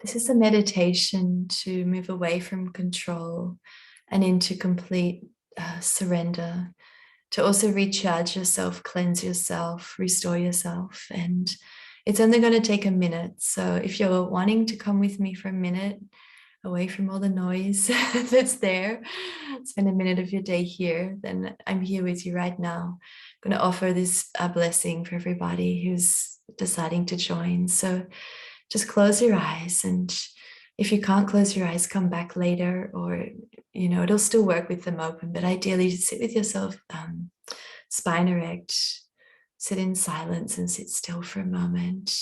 This is a meditation to move away from control and into complete surrender, to also recharge yourself, cleanse yourself, restore yourself. And it's only going to take a minute. So if you're wanting to come with me for a minute, away from all the noise that's there, spend a minute of your day here, then I'm here with you right now. I'm going to offer this blessing for everybody who's deciding to join. So just close your eyes, and if you can't close your eyes, come back later, or it'll still work with them open, but ideally sit with yourself spine erect, sit in silence and sit still for a moment.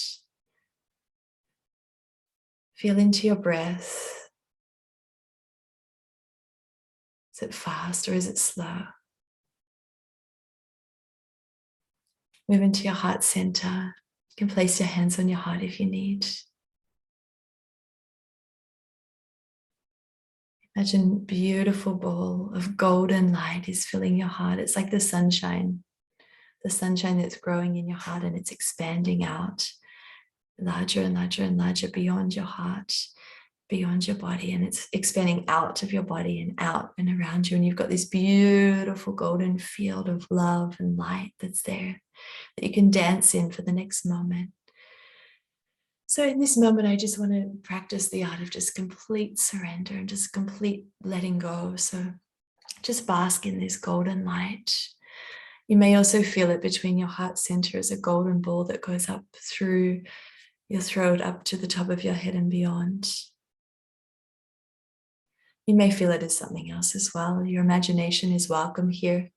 Feel into your breath. Is it fast or is it slow? Move into your heart center. You can place your hands on your heart if you need. Imagine a beautiful ball of golden light is filling your heart. It's like the sunshine that's growing in your heart, and it's expanding out larger and larger and larger beyond your heart, beyond your body, and it's expanding out of your body and out and around you. And you've got this beautiful golden field of love and light that's there that you can dance in for the next moment. So in this moment, I just want to practice the art of just complete surrender and just complete letting go. So just bask in this golden light. You may also feel it between your heart center as a golden ball that goes up through your throat, up to the top of your head and beyond. You may feel it as something else as well. Your imagination is welcome here.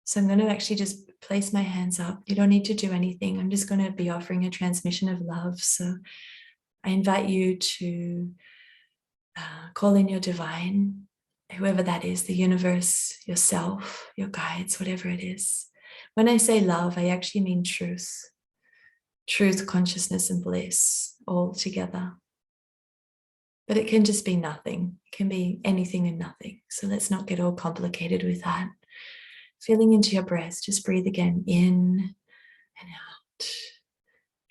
So I'm going to actually just place my hands up. You don't need to do anything. I'm just going to be offering a transmission of love. So I invite you to call in your divine, whoever that is, the universe, yourself, your guides, whatever it is. When I say love, I actually mean truth, consciousness, and bliss all together. But it can just be nothing. It can be anything and nothing. So let's not get all complicated with that. Feeling into your breath, just breathe again, in and out,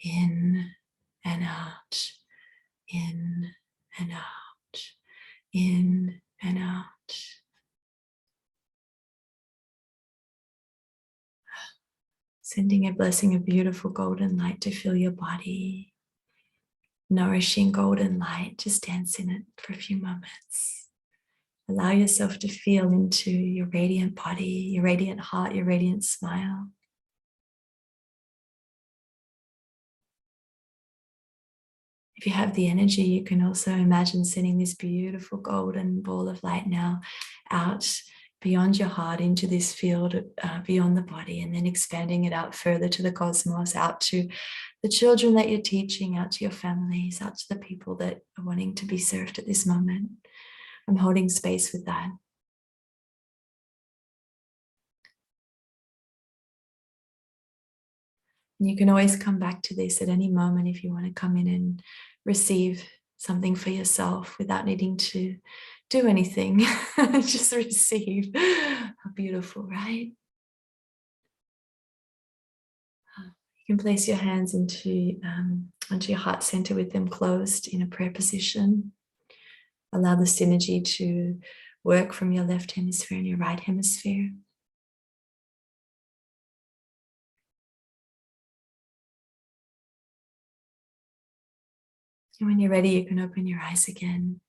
in and out, in and out, in and out. Sending a blessing of beautiful golden light to fill your body. Nourishing golden light, just dance in it for a few moments. Allow yourself to feel into your radiant body, your radiant heart, your radiant smile. If you have the energy, you can also imagine sending this beautiful golden ball of light now out beyond your heart into this field beyond the body, and then expanding it out further to the cosmos, out to the children that you're teaching, out to your families, out to the people that are wanting to be served at this moment. I'm holding space with that. And you can always come back to this at any moment if you want to come in and receive something for yourself without needing to do anything. Just receive. How beautiful, right? You can place your hands onto your heart center with them closed in a prayer position. Allow the synergy to work from your left hemisphere and your right hemisphere. And when you're ready, you can open your eyes again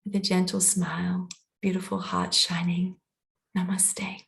with a gentle smile, beautiful heart shining. Namaste.